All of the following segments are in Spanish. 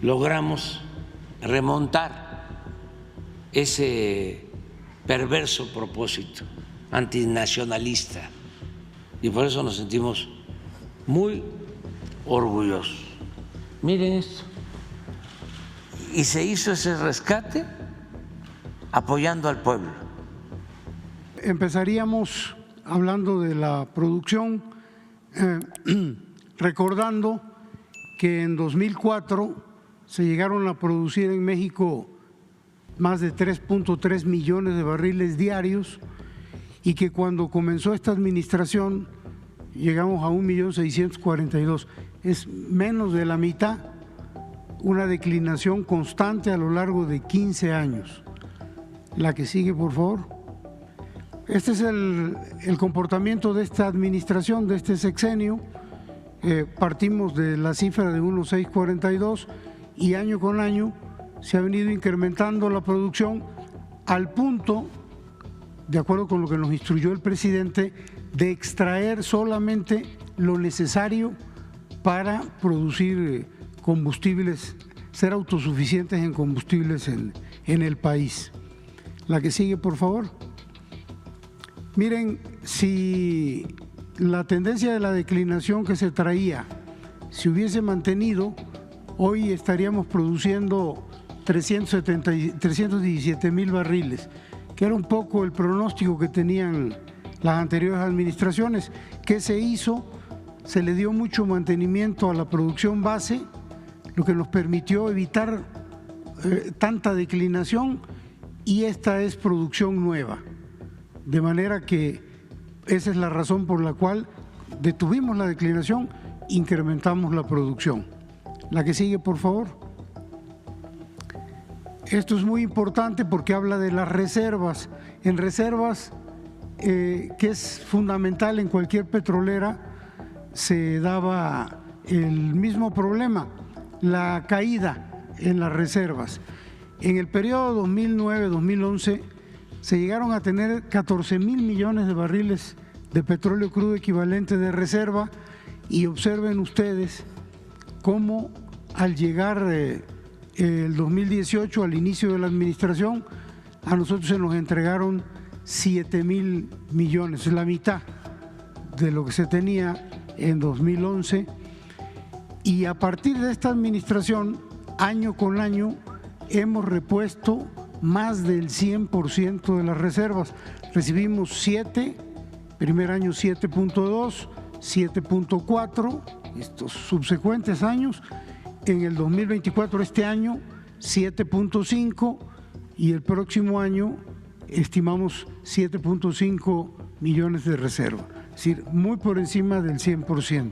logramos remontar ese perverso propósito antinacionalista y por eso nos sentimos muy orgullosos. Miren esto. Y se hizo ese rescate apoyando al pueblo. Empezaríamos hablando de la producción, recordando que en 2004 se llegaron a producir en México más de 3.3 millones de barriles diarios y que cuando comenzó esta administración llegamos a 1.642.000. Es menos de la mitad, una declinación constante a lo largo de 15 años. La que sigue, por favor. Este es el comportamiento de esta administración, de este sexenio. Partimos de la cifra de 1.642 y año con año se ha venido incrementando la producción al punto, de acuerdo con lo que nos instruyó el presidente, de extraer solamente lo necesario para producir combustibles, ser autosuficientes en combustibles en el país. La que sigue, por favor. Miren, si la tendencia de la declinación que se traía se hubiese mantenido, hoy estaríamos produciendo 317.000 barriles, que era un poco el pronóstico que tenían las anteriores administraciones. ¿Qué se hizo? Se le dio mucho mantenimiento a la producción base, lo que nos permitió evitar tanta declinación, y esta es producción nueva. De manera que esa es la razón por la cual detuvimos la declinación, incrementamos la producción. La que sigue, por favor. Esto es muy importante porque habla de las reservas. En reservas, que es fundamental en cualquier petrolera, se daba el mismo problema, la caída en las reservas. En el periodo 2009-2011 se llegaron a tener 14.000 millones de barriles de petróleo crudo equivalente de reserva, y observen ustedes cómo al llegar el 2018, al inicio de la administración, a nosotros se nos entregaron 7.000 millones, la mitad de lo que se tenía en 2011, y a partir de esta administración, año con año, hemos repuesto más del 100% de las reservas. Recibimos 7, primer año 7.2, 7.4, estos subsecuentes años, en el 2024, este año, 7.5, y el próximo año estimamos 7.5 millones de reserva, es decir, muy por encima del 100%.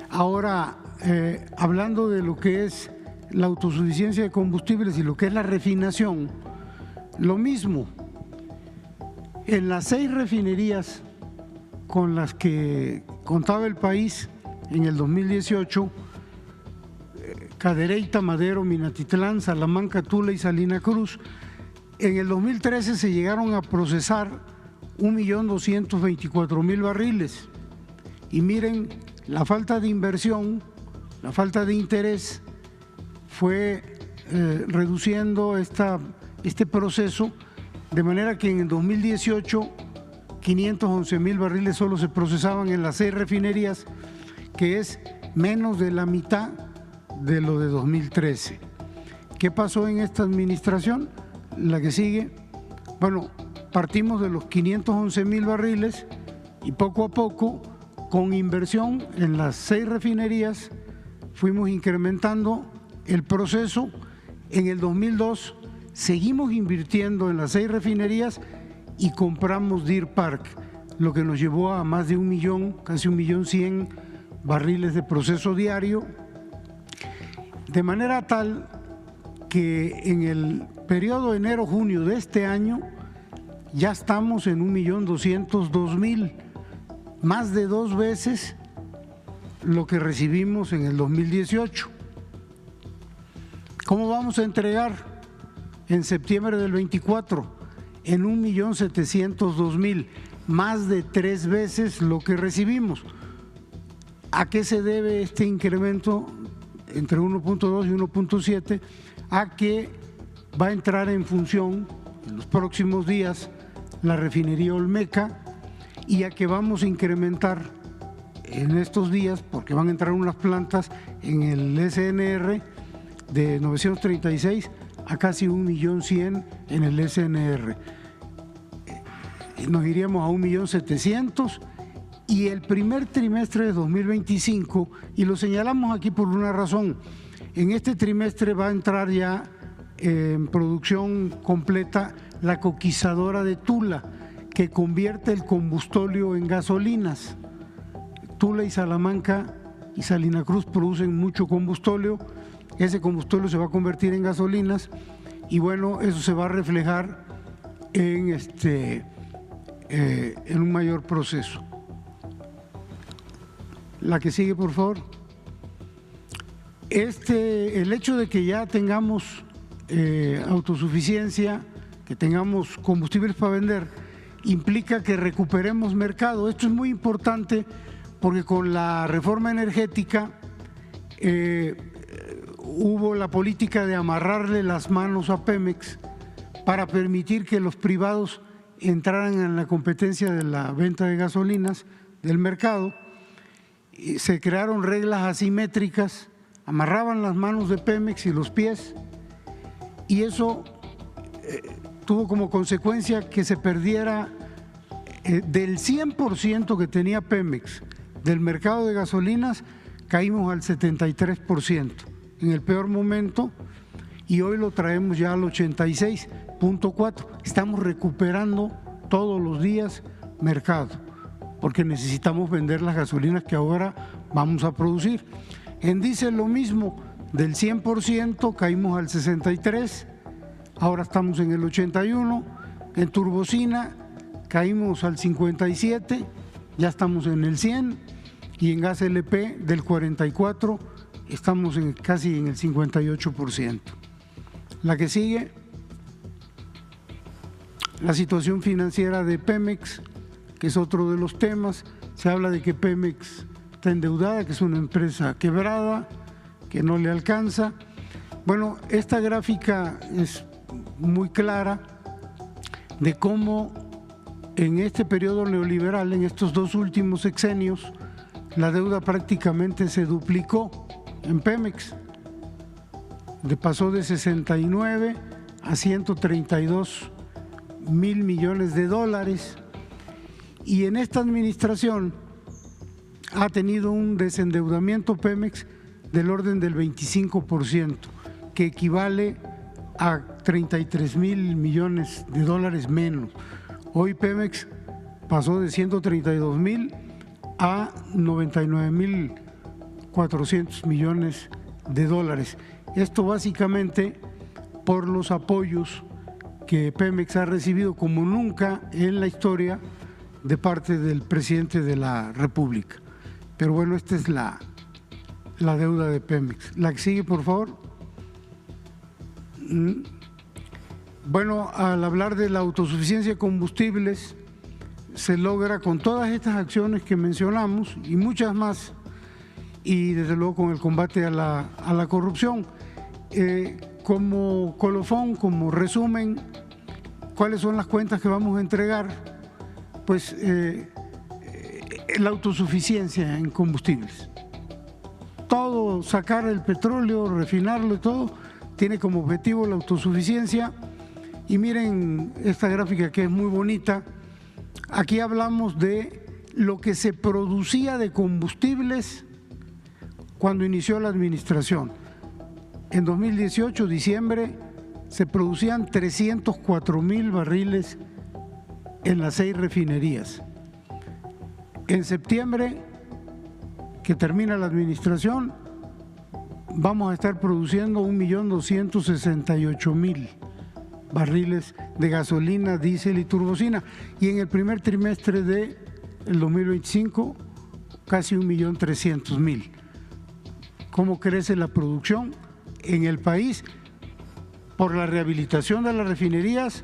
Ahora, hablando de lo que es la autosuficiencia de combustibles y lo que es la refinación, lo mismo. En las 6 refinerías con las que contaba el país en el 2018, Cadereyta, Madero, Minatitlán, Salamanca, Tula y Salina Cruz, en el 2013 se llegaron a procesar 1.224.000 barriles. Y miren, la falta de inversión, la falta de interés fue reduciendo este proceso, de manera que en el 2018 511.000 barriles solo se procesaban en las 6 refinerías, que es menos de la mitad de lo de 2013. ¿Qué pasó en esta administración? La que sigue. Bueno, partimos de los 511.000 barriles y poco a poco, con inversión en las 6 refinerías, fuimos incrementando el proceso. En el 2002 seguimos invirtiendo en las 6 refinerías y compramos Deer Park, lo que nos llevó a más de 1 millón, casi 1.100.000 barriles de proceso diario, de manera tal que en el periodo enero-junio de este año ya estamos en 1.202.000, más de 2 veces lo que recibimos en el 2018. ¿Cómo vamos a entregar en septiembre del 24? En 1.702.000, más de 3 veces lo que recibimos. ¿A qué se debe este incremento entre 1.2 y 1.7? A que va a entrar en función en los próximos días la refinería Olmeca y a que vamos a incrementar en estos días, porque van a entrar unas plantas en el SNR de 936 a casi 1.100.000 en el SNR. Nos iríamos a 1.700.000 y el primer trimestre de 2025, y lo señalamos aquí por una razón, en este trimestre va a entrar ya en producción completa la coquizadora de Tula, que convierte el combustóleo en gasolinas. Tula y Salamanca y Salina Cruz producen mucho combustóleo, ese combustóleo se va a convertir en gasolinas y bueno, eso se va a reflejar en un mayor proceso. La que sigue, por favor. El hecho de que ya tengamos autosuficiencia, que tengamos combustibles para vender, implica que recuperemos mercado. Esto es muy importante porque con la reforma energética hubo la política de amarrarle las manos a Pemex para permitir que los privados entraran en la competencia de la venta de gasolinas del mercado. Se crearon reglas asimétricas, amarraban las manos de Pemex y los pies, y eso tuvo como consecuencia que se perdiera del 100% que tenía Pemex del mercado de gasolinas, caímos al 73% en el peor momento y hoy lo traemos ya al 86.4%. Estamos recuperando todos los días mercado porque necesitamos vender las gasolinas que ahora vamos a producir. En diésel lo mismo, del 100% caímos al 63%, ahora estamos en el 81%, en turbocina caímos al 57%, ya estamos en el 100%, y en gas LP del 44% estamos casi en el 58%. La que sigue, la situación financiera de Pemex, que es otro de los temas. Se habla de que Pemex está endeudada, que es una empresa quebrada, que no le alcanza. Bueno, esta gráfica es muy clara de cómo en este periodo neoliberal, en estos dos últimos sexenios, la deuda prácticamente se duplicó en Pemex. Pasó de 69 a 132.000 millones de dólares. Y en esta administración ha tenido un desendeudamiento Pemex del orden del 25%, que equivale a 33.000 millones de dólares menos. Hoy Pemex pasó de 132.000 a 99.400 millones de dólares. Esto básicamente por los apoyos que Pemex ha recibido como nunca en la historia de parte del presidente de la República. Pero bueno, esta es la deuda de Pemex. La que sigue, por favor. Bueno, al hablar de la autosuficiencia de combustibles, se logra con todas estas acciones que mencionamos y muchas más, y desde luego con el combate a la corrupción. Como colofón, como resumen, ¿cuáles son las cuentas que vamos a entregar? Pues la autosuficiencia en combustibles. Todo, sacar el petróleo, refinarlo y todo, tiene como objetivo la autosuficiencia. Y miren esta gráfica que es muy bonita. Aquí hablamos de lo que se producía de combustibles cuando inició la administración. En 2018, diciembre, se producían 304.000 barriles en las 6 refinerías. En septiembre, que termina la administración, vamos a estar produciendo 1.268.000 barriles de gasolina, diésel y turbocina. Y en el primer trimestre del 2025, casi 1.300.000. ¿Cómo crece la producción en el país? Por la rehabilitación de las refinerías,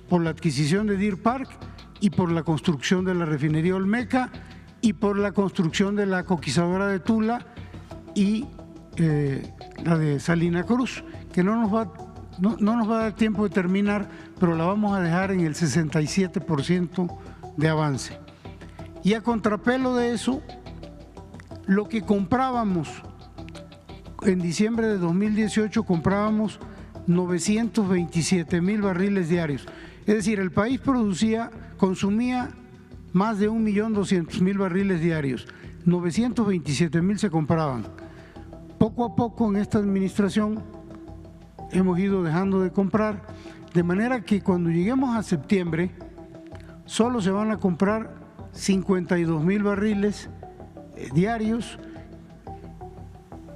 por la adquisición de Deer Park y por la construcción de la refinería Olmeca y por la construcción de la coquizadora de Tula y la de Salina Cruz, que no nos va a dar tiempo de terminar, pero la vamos a dejar en el 67% de avance. Y a contrapelo de eso, lo que comprábamos en diciembre de 2018, comprábamos 927,000 barriles diarios. Es decir, el país consumía más de 1.200.000 barriles diarios, 927,000 se compraban. Poco a poco en esta administración hemos ido dejando de comprar, de manera que cuando lleguemos a septiembre solo se van a comprar 52,000 barriles diarios,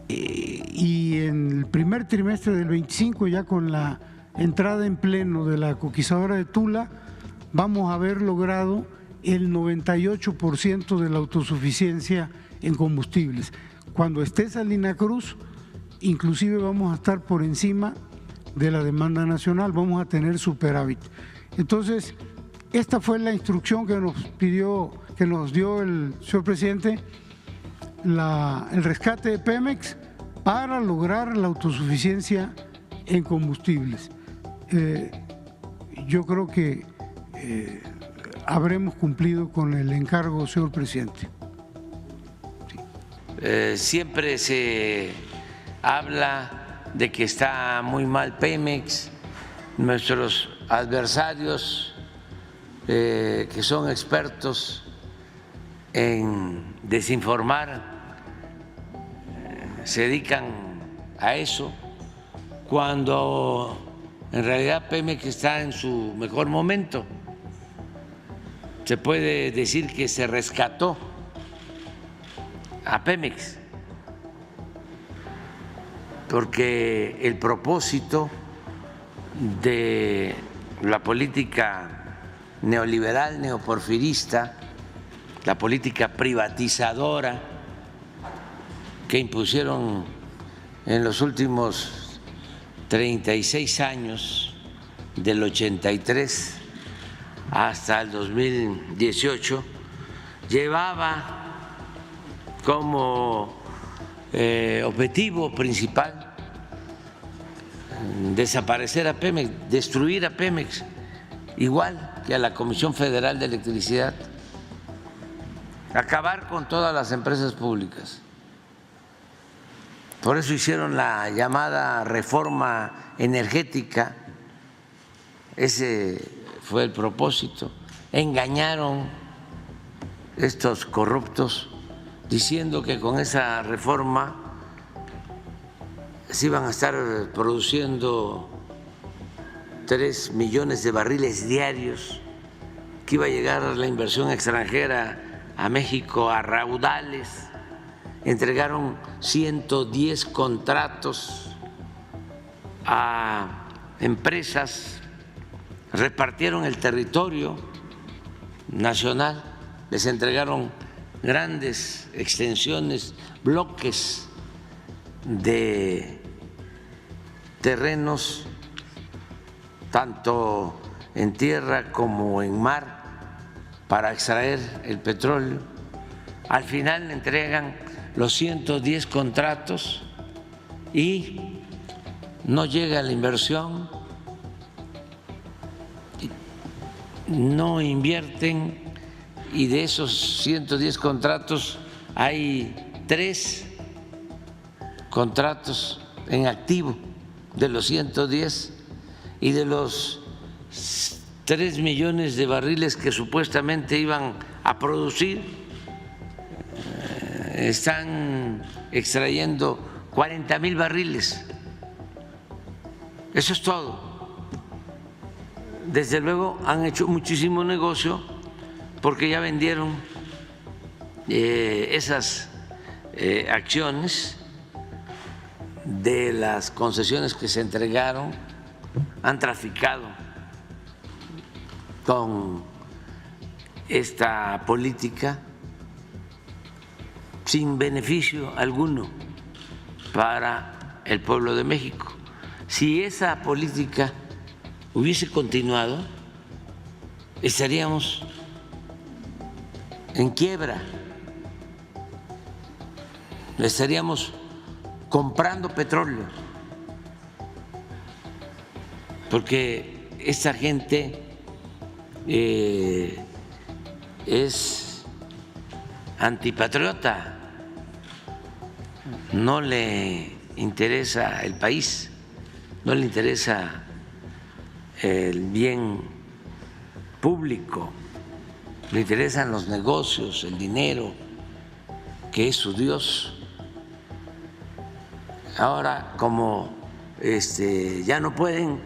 y en el primer trimestre del 25, ya con la entrada en pleno de la coquizadora de Tula, vamos a haber logrado el 98% de la autosuficiencia en combustibles. Cuando esté Salina Cruz, inclusive vamos a estar por encima de la demanda nacional, vamos a tener superávit. Entonces, esta fue la instrucción que nos dio el señor presidente, el rescate de Pemex para lograr la autosuficiencia en combustibles. Yo creo que habremos cumplido con el encargo, señor presidente. Sí. Siempre se habla de que está muy mal Pemex, nuestros adversarios que son expertos en desinformar se dedican a eso, cuando en realidad Pemex está en su mejor momento. Se puede decir que se rescató a Pemex, porque el propósito de la política neoliberal, neoporfirista, la política privatizadora que impusieron en los últimos 36 años, del 83 hasta el 2018, llevaba como objetivo principal desaparecer a Pemex, destruir a Pemex, igual que a la Comisión Federal de Electricidad, acabar con todas las empresas públicas. Por eso hicieron la llamada reforma energética, ese fue el propósito. Engañaron estos corruptos diciendo que con esa reforma se iban a estar produciendo 3 millones de barriles diarios, que iba a llegar la inversión extranjera a México a raudales. Entregaron 110 contratos a empresas, repartieron el territorio nacional, les entregaron grandes extensiones, bloques de terrenos, tanto en tierra como en mar, para extraer el petróleo. Al final entregan los 110 contratos y no llega la inversión, no invierten, y de esos 110 contratos hay 3 contratos en activo de los 110, y de los 3 millones de barriles que supuestamente iban a producir, están extrayendo 40,000 barriles. Eso es todo. Desde luego han hecho muchísimo negocio porque ya vendieron esas acciones de las concesiones que se entregaron, han traficado con esta política sin beneficio alguno para el pueblo de México. Si esa política hubiese continuado, estaríamos en quiebra. le estaríamos comprando petróleo, porque esta gente es antipatriota, no le interesa el país, no le interesa el bien público, le interesan los negocios, el dinero, que es su Dios. Ahora, como ya no pueden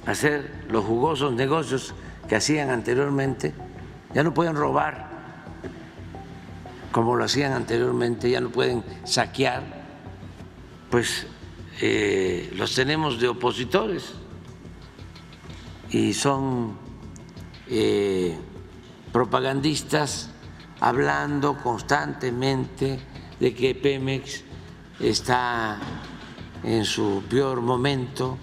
hacer los jugosos negocios que hacían anteriormente, ya no pueden robar como lo hacían anteriormente, ya no pueden saquear, pues los tenemos de opositores y son propagandistas hablando constantemente de que Pemex está en su peor momento,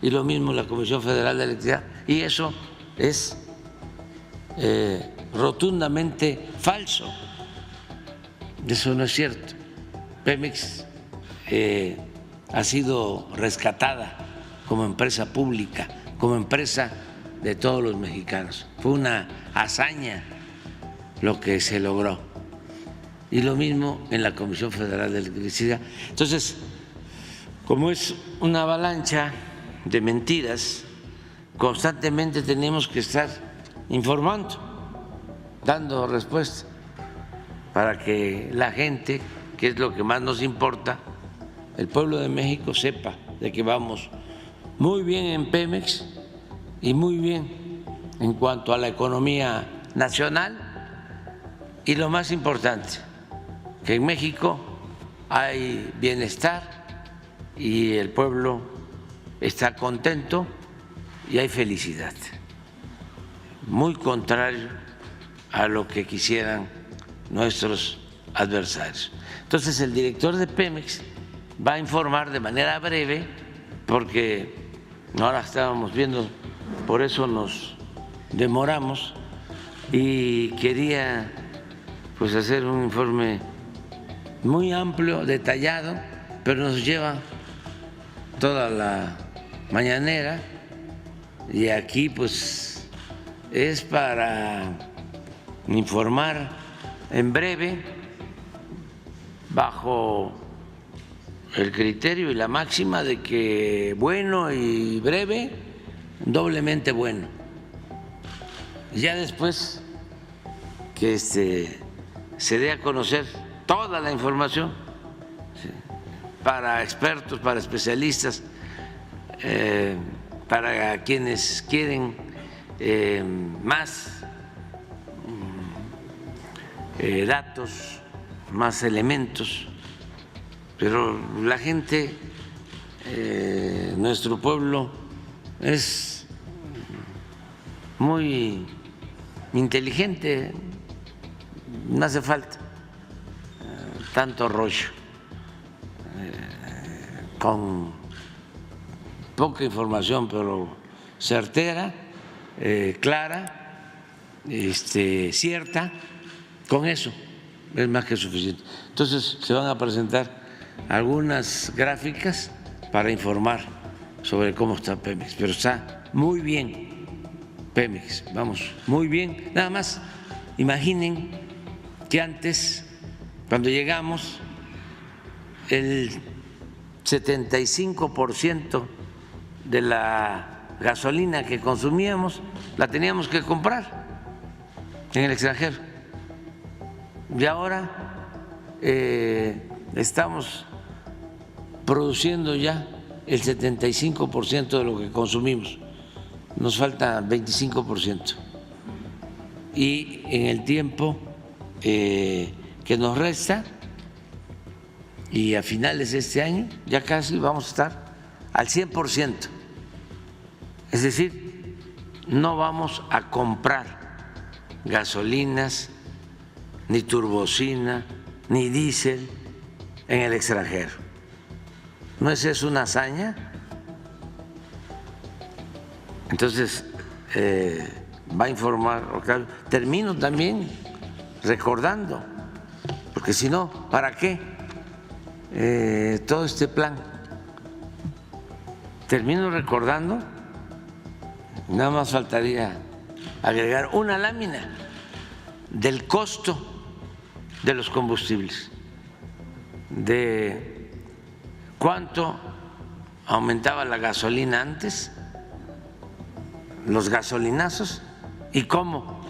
y lo mismo la Comisión Federal de Electricidad, y eso es rotundamente falso. Eso no es cierto. Pemex ha sido rescatada como empresa pública, como empresa de todos los mexicanos. Fue una hazaña lo que se logró. Y lo mismo en la Comisión Federal de Electricidad. Entonces, como es una avalancha de mentiras, constantemente tenemos que estar informando, dando respuesta, para que la gente, que es lo que más nos importa, el pueblo de México sepa de que vamos muy bien en Pemex y muy bien en cuanto a la economía nacional, y lo más importante, que en México hay bienestar y el pueblo está contento y hay felicidad, muy contrario a lo que quisieran nuestros adversarios. Entonces, el director de Pemex va a informar de manera breve, porque ahora estábamos viendo, por eso nos demoramos, y quería pues hacer un informe muy amplio, detallado, pero nos lleva toda la mañanera, y aquí pues es para informar en breve, bajo el criterio y la máxima de que bueno y breve, doblemente bueno. Ya después que se dé a conocer toda la información, para expertos, para especialistas, para quienes quieren más datos, más elementos, pero la gente, nuestro pueblo es muy inteligente, no hace falta tanto rollo, con poca información pero certera, clara, cierta, con eso es más que suficiente. Entonces se van a presentar algunas gráficas para informar sobre cómo está Pemex, pero está muy bien Pemex, vamos, muy bien. Nada más imaginen que antes, cuando llegamos, el 75% de la gasolina que consumíamos la teníamos que comprar en el extranjero, y ahora estamos produciendo ya el 75% de lo que consumimos, nos falta 25%, y en el tiempo que nos resta, y a finales de este año ya casi vamos a estar al 100%, es decir, no vamos a comprar gasolinas, ni turbocina, ni diésel en el extranjero. ¿No es eso una hazaña? Entonces, va a informar. Termino también recordando, porque si no, ¿para qué todo este plan. Termino recordando, nada más faltaría agregar una lámina del costo de los combustibles, de cuánto aumentaba la gasolina antes, los gasolinazos, y cómo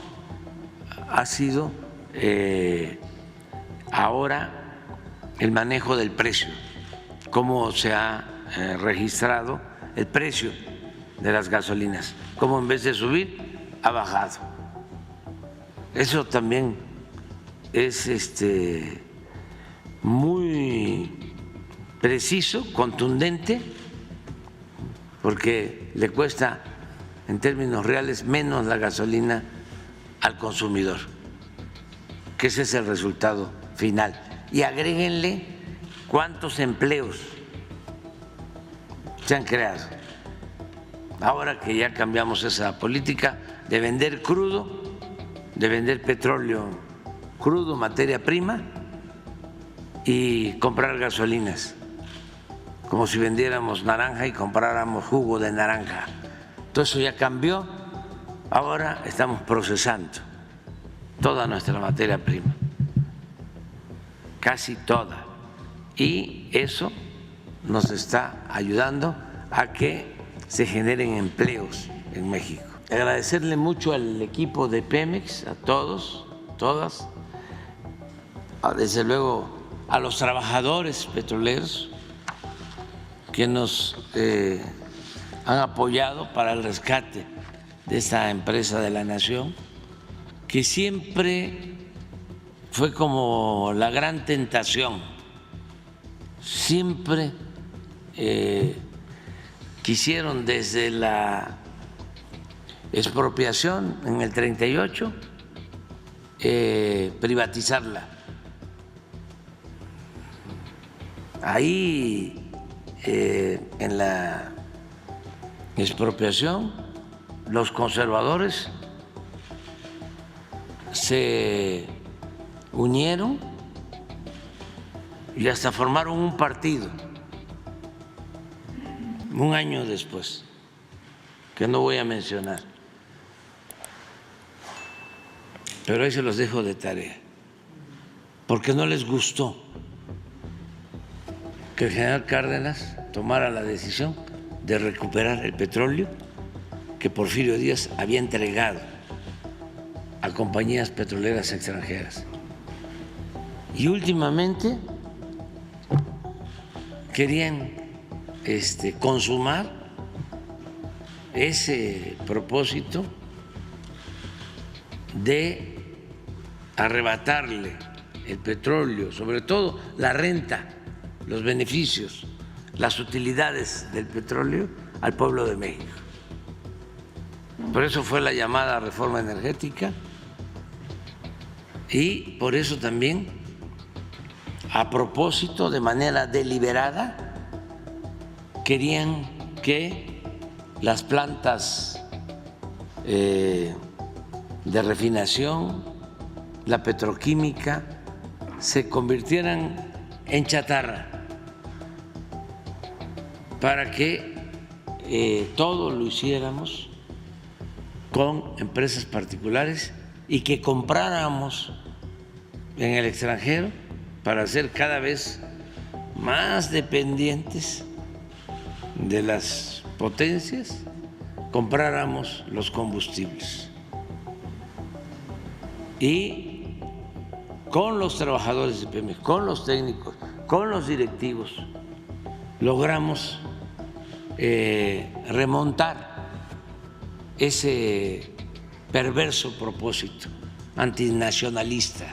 ha sido ahora el manejo del precio, cómo se ha registrado el precio de las gasolinas, cómo en vez de subir ha bajado. Eso también es muy preciso, contundente, porque le cuesta en términos reales menos la gasolina al consumidor, que ese es el resultado final. Y agréguenle cuántos empleos se han creado. Ahora que ya cambiamos esa política de vender crudo, de vender petróleo crudo, materia prima, y comprar gasolinas, como si vendiéramos naranja y compráramos jugo de naranja. Todo eso ya cambió. Ahora estamos procesando toda nuestra materia prima, casi toda, y eso nos está ayudando a que se generen empleos en México. Agradecerle mucho al equipo de Pemex, a todos, todas, desde luego a los trabajadores petroleros que nos han apoyado para el rescate de esta empresa de la nación, que siempre fue como la gran tentación, siempre quisieron desde la expropiación en el 38 privatizarla. Ahí en la expropiación los conservadores se unieron y hasta formaron un partido un año después, que no voy a mencionar, pero ahí se los dejo de tarea, porque no les gustó que el general Cárdenas tomara la decisión de recuperar el petróleo que Porfirio Díaz había entregado a compañías petroleras extranjeras. Y últimamente querían consumar ese propósito de arrebatarle el petróleo, sobre todo la renta, los beneficios, las utilidades del petróleo al pueblo de México. Por eso fue la llamada reforma energética y por eso también, a propósito, de manera deliberada, querían que las plantas de refinación, la petroquímica, se convirtieran en chatarra, para que todo lo hiciéramos con empresas particulares y que compráramos en el extranjero para ser cada vez más dependientes de las potencias, compráramos los combustibles. Y con los trabajadores de Pemex, con los técnicos, con los directivos, logramos remontar ese perverso propósito antinacionalista,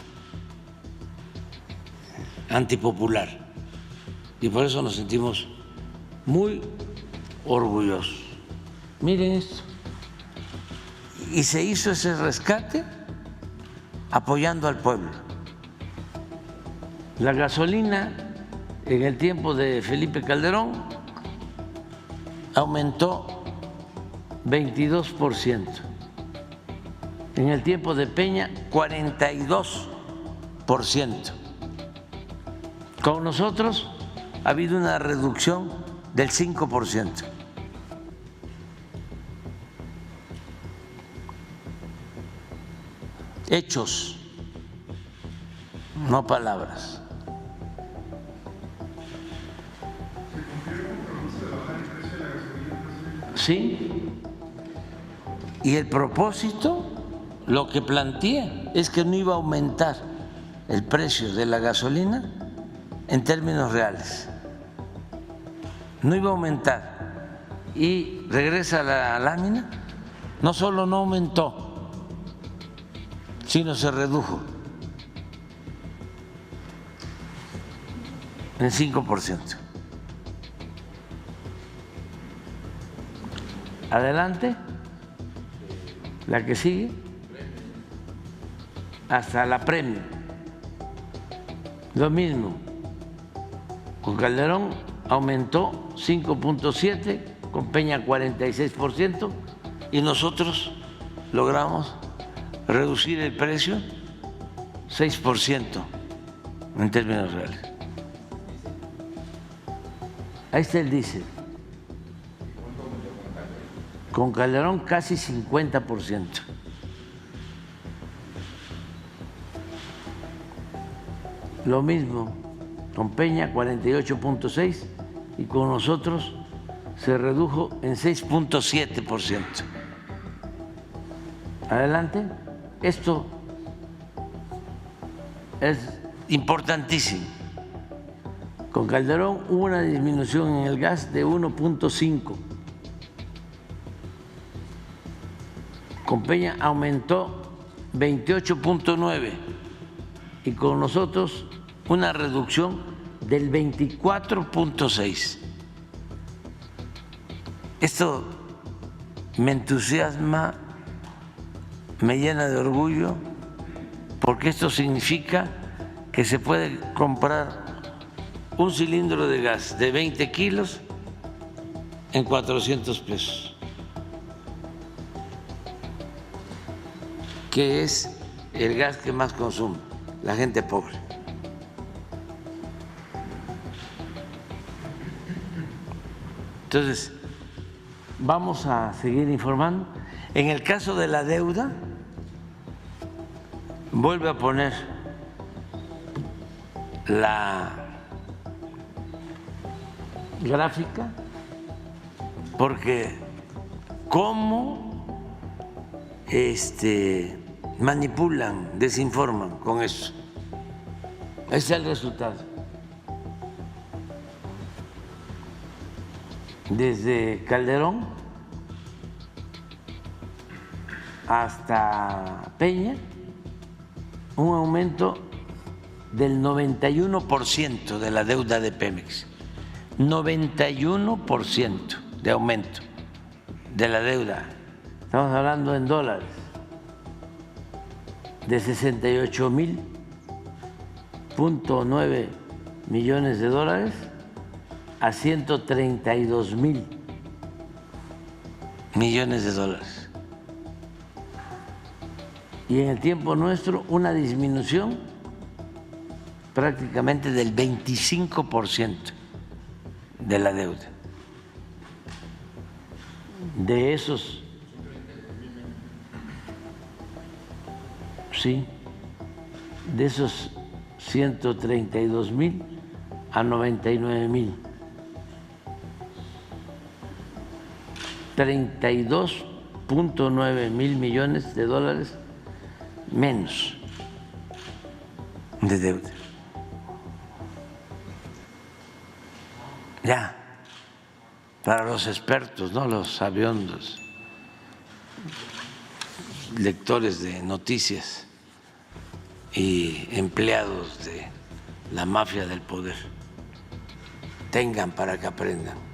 antipopular. Y por eso nos sentimos muy orgullosos. Miren esto. Y se hizo ese rescate apoyando al pueblo. La gasolina en el tiempo de Felipe Calderón aumentó 22%. En el tiempo de Peña, 42%. Con nosotros ha habido una reducción del 5%. Hechos, no palabras. Sí, y el propósito, lo que plantea es que no iba a aumentar el precio de la gasolina en términos reales, no iba a aumentar. Y regresa a la lámina, no solo no aumentó, sino se redujo en 5%. Adelante, la que sigue, hasta la Premio. Lo mismo, con Calderón aumentó 5.7%, con Peña 46%, y nosotros logramos reducir el precio 6% en términos reales. Ahí está el diésel. Con Calderón casi 50%. Lo mismo con Peña 48.6% y con nosotros se redujo en 6.7%. Adelante. Esto es importantísimo. Con Calderón hubo una disminución en el gas de 1.5%. Con Peña aumentó 28.9% y con nosotros una reducción del 24.6%. Esto me entusiasma, me llena de orgullo, porque esto significa que se puede comprar un cilindro de gas de 20 kilos en 400 pesos. Que es el gas que más consume la gente pobre. Entonces, vamos a seguir informando. En el caso de la deuda, vuelve a poner la gráfica, porque cómo manipulan, desinforman con eso. Ese es el resultado. Desde Calderón hasta Peña, un aumento del 91% de la deuda de Pemex. 91% de aumento de la deuda. Estamos hablando en dólares, de 68.9 millones de dólares a 132.000 millones de dólares. Y en el tiempo nuestro una disminución prácticamente del 25% de la deuda. De esos, sí, de esos 132.000 a 99.000. 32.9 mil millones de dólares menos de deuda. Ya, para los expertos, ¿no? Los sabiondos, lectores de noticias y empleados de la mafia del poder, tengan para que aprendan.